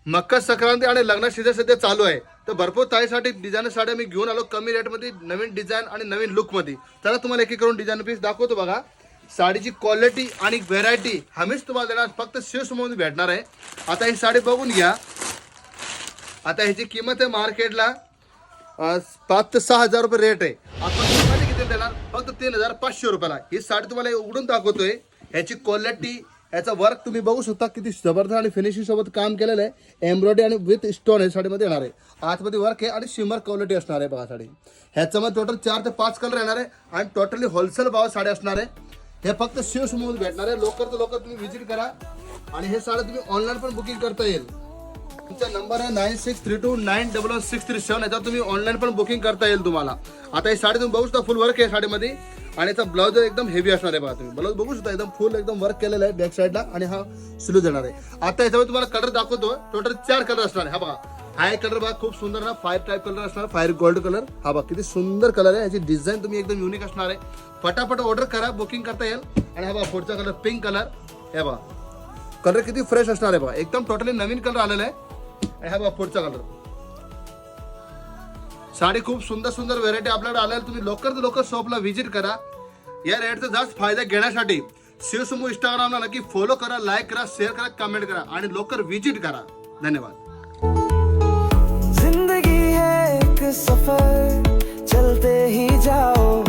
मकर संक्रांती आणि लग्न सीझन सध्या चालू आहे, तर भरपूर ताईसाठी डिझाईन साड्या मी घेऊन आलो कमी रेटमध्ये, नवीन डिझाईन आणि नवीन लुकमध्ये. चला तुम्हाला एक एक करून डिझाईन पीस दाखवतो बघा. साडीची क्वालिटी आणि व्हेरायटी हमीच तुम्हाला देणार, फक्त शिवसमोर भेटणार आहे. आता ही साडी बघून घ्या. आता ह्याची किंमत आहे मार्केटला 5 ते 6 हजार रुपये रेट आहे. आपण किती देणार? फक्त 3,500 रुपयाला. ही साडी तुम्हाला उघडून दाखवतोय. ह्याची क्वालिटी, याचा वर्क तुम्ही बघू शकता किती जबरदस्त आणि फिनिशिंग सोबत काम केलेलं आहे. एम्ब्रॉयडरी आणि विथ स्टोन हे साडीमध्ये येणार आहे. आतमध्ये वर्क आहे आणि शिमर क्वालिटी असणार आहे बघा साडी. ह्याच्यामध्ये टोटल 4 ते 5 कलर येणार आहे आणि टोटली होलसेल भाव साडी असणार आहे. हे फक्त शिवसमोर भेटणार आहे. लवकर तर लवकर तुम्ही व्हिजिट करा. आणि हे साडी तुम्ही ऑनलाईन पण बुकिंग करता येईल. तुमचा नंबर आहे 9632911637. याच्यावर तुम्ही ऑनलाईन पण बुकिंग करता येईल तुम्हाला. आता ही साडी तुम्ही बघू शकता, फुल वर्क आहे साडीमध्ये आणि याचा ब्लाउज एकदम हेवी असणार आहे बघा. तुम्ही ब्लाउज बघू शकता एकदम फुल एकदम वर्क केलेलं आहे बॅक साईडला आणि हा स्लीव देणार आहे. आता याच्यामध्ये तुम्हाला कलर दाखवतो. टोटल 4 कलर असणार आहे. हा बघा, हा एक कलर बघा खूप सुंदर ना, फायर टाईप कलर असणार, फायर गोल्ड कलर. हा बघा किती सुंदर कलर आहे. याची डिझाईन तुम्ही एकदम युनिक असणार आहे. फटाफट ऑर्डर करा, बुकिंग करता येईल. आणि हा बघा पुढचा कलर पिंक कलर. हे बघा कलर किती फ्रेश असणार आहे बघा, एकदम टोटली नवीन कलर आलेला आहे. आणि हा बघा पुढचा कलर. साडी खूप सुंदर सुंदर व्हेरायटी आपल्याकडे आल्या. तुम्ही लवकर शॉपला व्हिजिट करा. या रेटचा जास्त फायदा घेण्यासाठी शिवसमूह इंस्टाग्रामला नक्की फॉलो करा, लाईक करा, शेअर करा, कमेंट करा आणि लवकर व्हिजिट करा. धन्यवाद. जिंदगी है एक सफर, चलते ही जाओ.